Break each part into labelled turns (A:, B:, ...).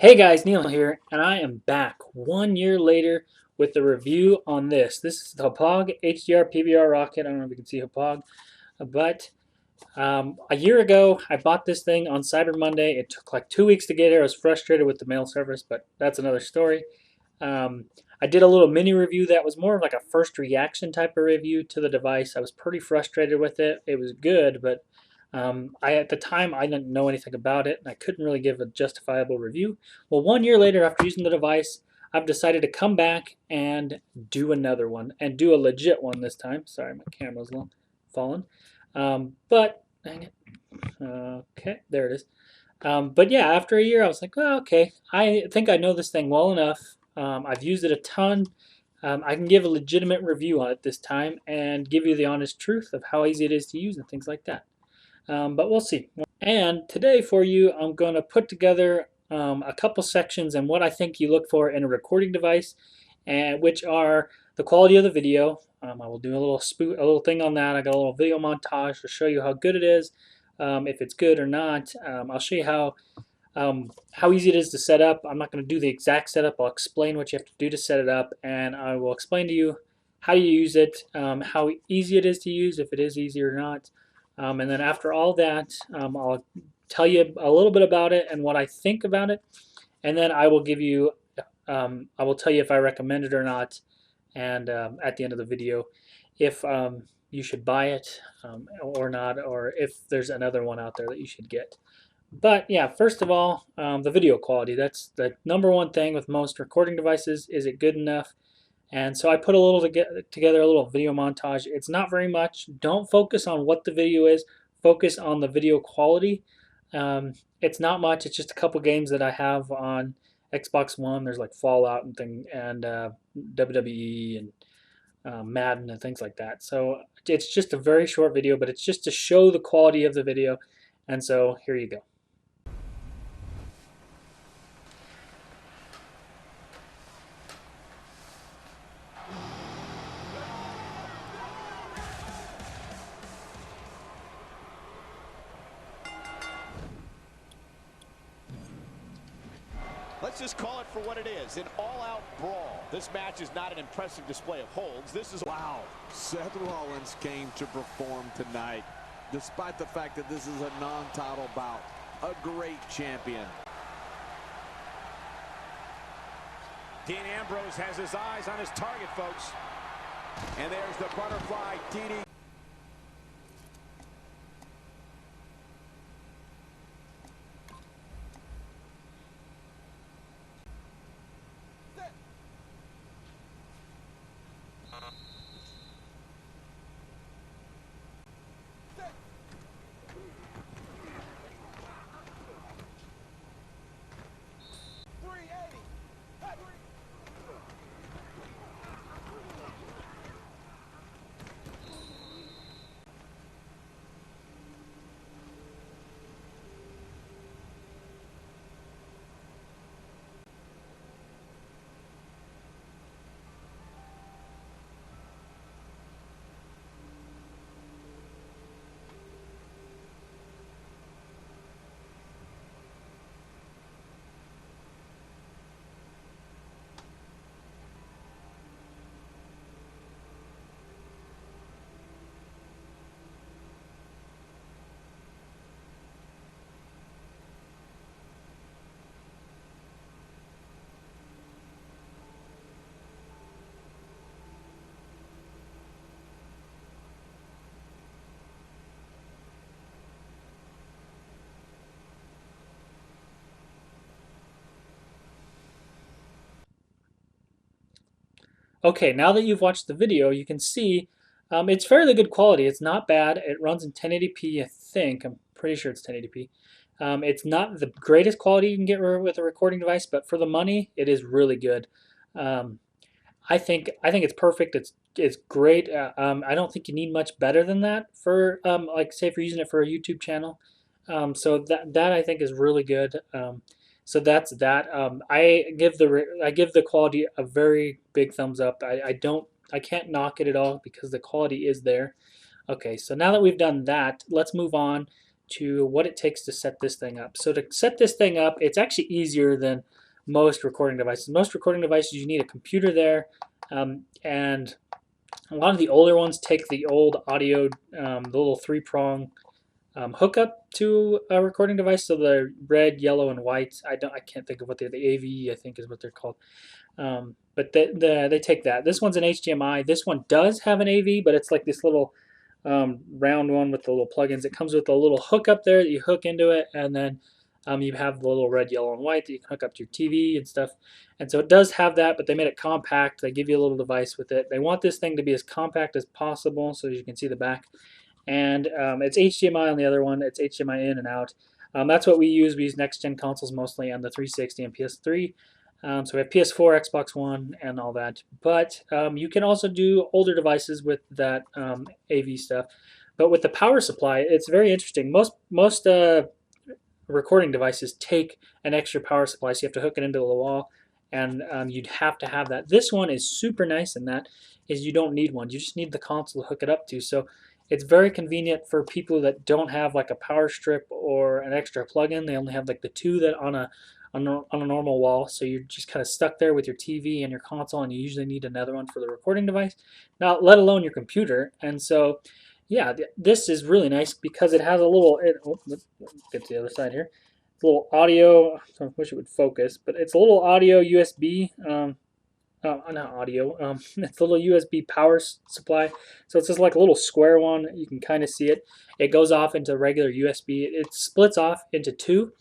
A: Hey guys, Neil here, and I am back 1 year later with a review on this. This is the Hauppauge HDR PVR rocket. I don't know if you can see Hauppauge, but a year ago I bought this thing on Cyber Monday. It took like 2 weeks to get here. I was frustrated with the mail service, but that's another story. Um, I did a little mini review that was more of like a first reaction type of review to the device. I was pretty frustrated with it. It was good, but at the time I didn't know anything about it and I couldn't really give a justifiable review. Well, 1 year later after using the device, I've decided to come back and do another one and do a legit one this time. Sorry, my camera's falling. But dang it. Okay, there it is. But yeah, after a year, I was like, well, okay, I think I know this thing well enough. I've used it a ton. I can give a legitimate review on it this time and give you the honest truth of how easy it is to use and things like that. But we'll see. And today for you, I'm going to put together a couple sections and what I think you look for in a recording device, and which are the quality of the video. I will do a little thing on that. I got a little video montage to show you how good it is, if it's good or not. I'll show you how easy it is to set up. I'm not going to do the exact setup. I'll explain what you have to do to set it up, and I will explain to you how you use it, how easy it is to use, if it is easy or not. And then after all that, I'll tell you a little bit about it and what I think about it, and then I will give you, I will tell you if I recommend it or not, and at the end of the video, if you should buy it or not, or if there's another one out there that you should get. But yeah, first of all, the video quality. That's the number one thing with most recording devices. Is it good enough? And so I put a little together a little video montage. It's not very much. Don't focus on what the video is. Focus on the video quality. It's not much. It's just a couple games that I have on Xbox One. There's like Fallout and WWE and Madden and things like that. So it's just a very short video, but it's just to show the quality of the video. And so here you go.
B: Let's just call it for what it is, an all-out brawl. This match is not an impressive display of holds. This is...
C: Wow, Seth Rollins came to perform tonight, despite the fact that this is a non-title bout. A great champion.
B: Dean Ambrose has his eyes on his target, folks. And there's the butterfly DD.
A: Okay, now that you've watched the video, you can see it's fairly good quality. It's not bad. It runs in 1080p, I think. I'm pretty sure it's 1080p. It's not the greatest quality you can get with a recording device, but for the money, it is really good. Um, I think it's perfect. It's great. I don't think you need much better than that for like say if you're using it for a YouTube channel. So that I think is really good. So that's that. I give the quality a very big thumbs up. I can't knock it at all because the quality is there. Okay, so now that we've done that, let's move on to what it takes to set this thing up. So to set this thing up, it's actually easier than most recording devices. Most recording devices, you need a computer there, and a lot of the older ones take the old audio, the little three-prong hookup to a recording device. So the red, yellow, and white. I can't think of what they're. The AV, I think, is what they're called. But they take that. This one's an HDMI. This one does have an AV, but it's like this little round one with the little plugins. It comes with a little hookup there that you hook into it, and then you have the little red, yellow, and white that you can hook up to your TV and stuff. And so it does have that, but they made it compact. They give you a little device with it. They want this thing to be as compact as possible so you can see the back. And it's HDMI on the other one. It's HDMI in and out. That's what we use. We use next-gen consoles mostly on the 360 and PS3. So we have PS4, Xbox One, and all that. But you can also do older devices with that AV stuff. But with the power supply, it's very interesting. Most recording devices take an extra power supply, so you have to hook it into the wall, and you'd have to have that. This one is super nice in that is you don't need one. You just need the console to hook it up to. So it's very convenient for people that don't have like a power strip or an extra plug-in. They only have like the two that on a normal wall, so you're just kind of stuck there with your TV and your console, and you usually need another one for the recording device, not let alone your computer. And so yeah, this is really nice because it has a little, let's get to the other side here. It's a little audio, I wish it would focus, but it's a little audio USB, not audio, it's a little USB power supply. So it's just like a little square one. You can kind of see it. It goes off into regular USB. It splits off into two.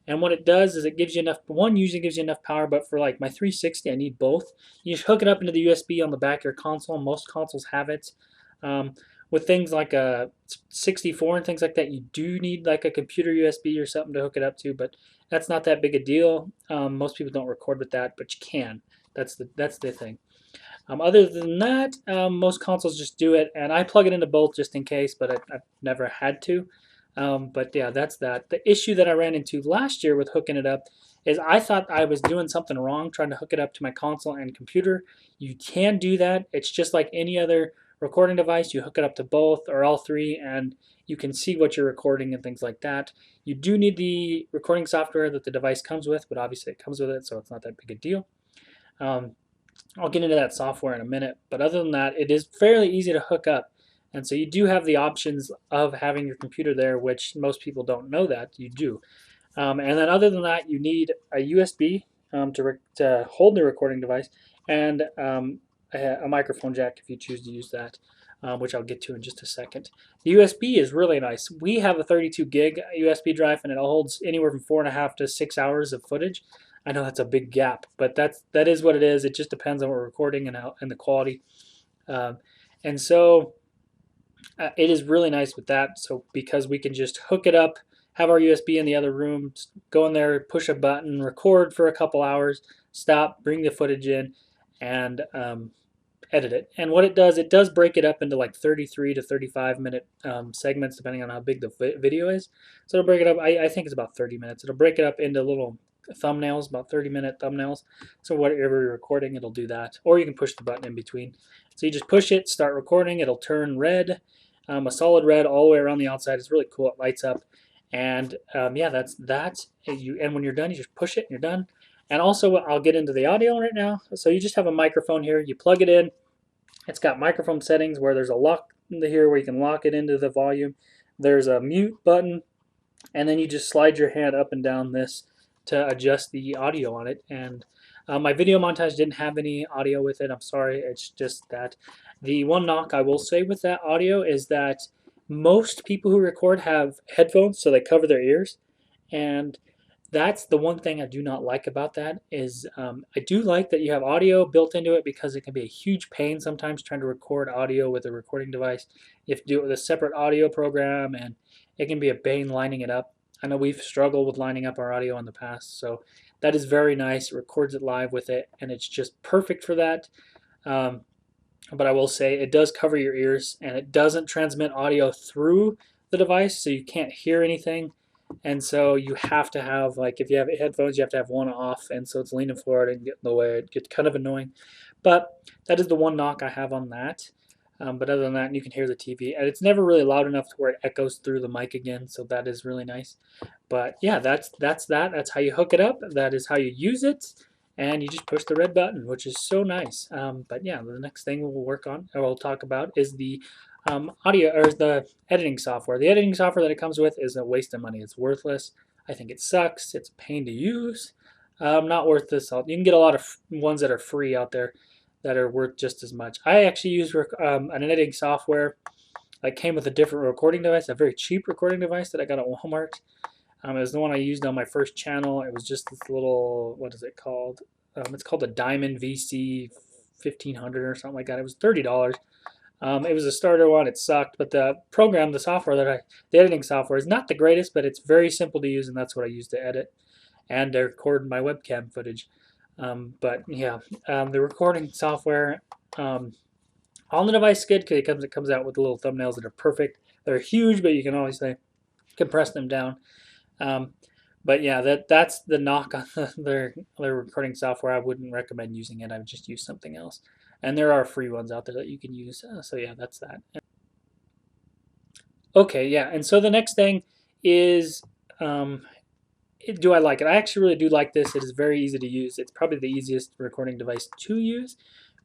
A: And what it does is it gives you enough, one usually gives you enough power, but for like my 360, I need both. You just hook it up into the USB on the back of your console. Most consoles have it. With things like a 64 and things like that, you do need like a computer USB or something to hook it up to, but that's not that big a deal. Most people don't record with that, but you can. That's the thing. Other than that, most consoles just do it, and I plug it into both just in case, but I've never had to. But yeah, that's that. The issue that I ran into last year with hooking it up is I thought I was doing something wrong trying to hook it up to my console and computer. You can do that. It's just like any other recording device. You hook it up to both or all three, and you can see what you're recording and things like that. You do need the recording software that the device comes with, but obviously it comes with it, so it's not that big a deal. I'll get into that software in a minute, but other than that, it is fairly easy to hook up. And so you do have the options of having your computer there, which most people don't know that you do. And then other than that, you need a USB to hold the recording device, and a microphone jack if you choose to use that, which I'll get to in just a second. The USB is really nice. We have a 32 gig USB drive, and it holds anywhere from 4.5 to 6 hours of footage. I know that's a big gap, but that is what it is. It just depends on what we're recording and the quality. And so it is really nice with that. So because we can just hook it up, have our USB in the other room, go in there, push a button, record for a couple hours, stop, bring the footage in, and edit it. And what it does break it up into like 33 to 35 minute segments, depending on how big the video is. So it'll break it up. I think it's about 30 minutes. It'll break it up into little thumbnails, about 30-minute thumbnails. So whatever you're recording, it'll do that. Or you can push the button in between. So you just push it, start recording. It'll turn red, a solid red all the way around the outside. It's really cool. It lights up. And yeah, that's that. And when you're done, you just push it and you're done. And also, I'll get into the audio right now. So you just have a microphone here. You plug it in. It's got microphone settings where there's a lock here where you can lock it into the volume. There's a mute button. And then you just slide your hand up and down this to adjust the audio on it. And my video montage didn't have any audio with it. I'm sorry. It's just that. The one knock I will say with that audio is that most people who record have headphones, so they cover their ears. And that's the one thing I do not like about that is I do like that you have audio built into it because it can be a huge pain sometimes trying to record audio with a recording device. You have to do it with a separate audio program, and it can be a pain lining it up. I know we've struggled with lining up our audio in the past, so that is very nice. It records it live with it, and it's just perfect for that. But I will say it does cover your ears, and it doesn't transmit audio through the device, so you can't hear anything. And so you have to have, like, if you have headphones, you have to have one off, and so it's leaning forward and getting in the way. It gets kind of annoying. But that is the one knock I have on that. But other than that, you can hear the TV, and it's never really loud enough to where it echoes through the mic again. So that is really nice. But yeah, that's that. That's how you hook it up. That is how you use it, and you just push the red button, which is so nice. But yeah, the next thing we'll work on or we'll talk about is the audio or the editing software. The editing software that it comes with is a waste of money. It's worthless. I think it sucks. It's a pain to use. Not worth this. You can get a lot of ones that are free out there that are worth just as much. I actually use an editing software that came with a different recording device, a very cheap recording device that I got at Walmart. It was the one I used on my first channel. It was just this little, what is it called? It's called the Diamond VC 1500 or something like that. It was $30. It was a starter one. It sucked, but the program, the software the editing software is not the greatest, but it's very simple to use, and that's what I use to edit and to record my webcam footage. But yeah, the recording software on the device is good because it comes out with little thumbnails that are perfect. They're huge, but you can always compress them down. But yeah, that's the knock on their recording software. I wouldn't recommend using it. I would just use something else. And there are free ones out there that you can use. So yeah, that's that. Okay, yeah, and so the next thing is, do I like it? I actually really do like this. It is very easy to use. It's probably the easiest recording device to use,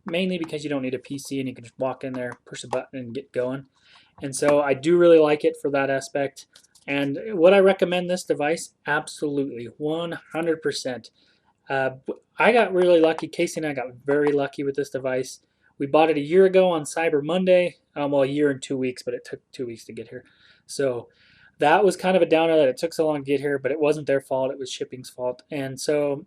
A: mainly because you don't need a PC and you can just walk in there, push a button, and get going. And so I do really like it for that aspect. And would I recommend this device? Absolutely, 100%. I got really lucky. Casey and I got very lucky with this device. We bought it a year ago on Cyber Monday. Well, a year and 2 weeks, but it took 2 weeks to get here. So that was kind of a downer that it took so long to get here, but it wasn't their fault. It was shipping's fault. And so,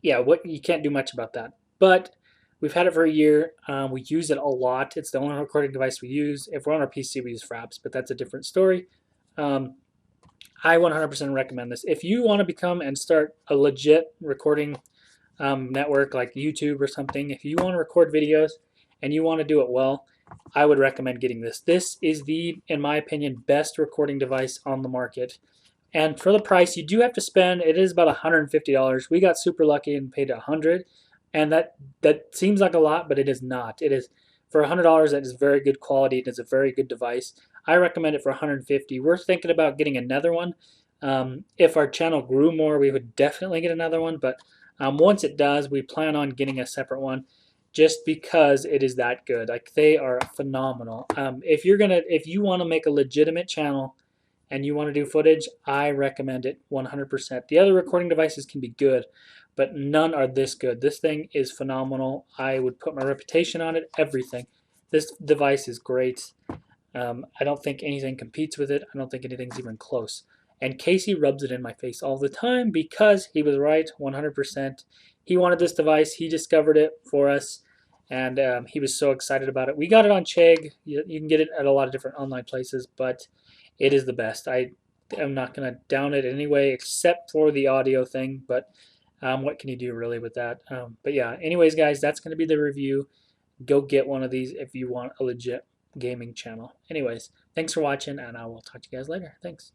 A: yeah, you can't do much about that. But we've had it for a year. We use it a lot. It's the only recording device we use. If we're on our PC, we use Fraps, but that's a different story. I 100% recommend this. If you want to become and start a legit recording network like YouTube or something, if you want to record videos and you want to do it well, I would recommend getting this. This is the, in my opinion, best recording device on the market. And for the price, you do have to spend, it is about $150. We got super lucky and paid $100. And that seems like a lot, but it is not. It is, for $100, that is very good quality. It is a very good device. I recommend it for $150. We're thinking about getting another one. If our channel grew more, we would definitely get another one. But once it does, we plan on getting a separate one, just because it is that good. Like, they are phenomenal. If you want to make a legitimate channel and you want to do footage, I recommend it 100%. The other recording devices can be good, but none are this good. This thing is phenomenal. I would put my reputation on it, everything. This device is great. I don't think anything competes with it. I don't think anything's even close. And Casey rubs it in my face all the time because he was right 100%. He wanted this device. He discovered it for us, and he was so excited about it. We got it on Chegg. You can get it at a lot of different online places, but it is the best. I am not going to down it anyway, except for the audio thing, but what can you do really with that? But yeah, anyways, guys, that's going to be the review. Go get one of these if you want a legit gaming channel. Anyways, thanks for watching, and I will talk to you guys later. Thanks.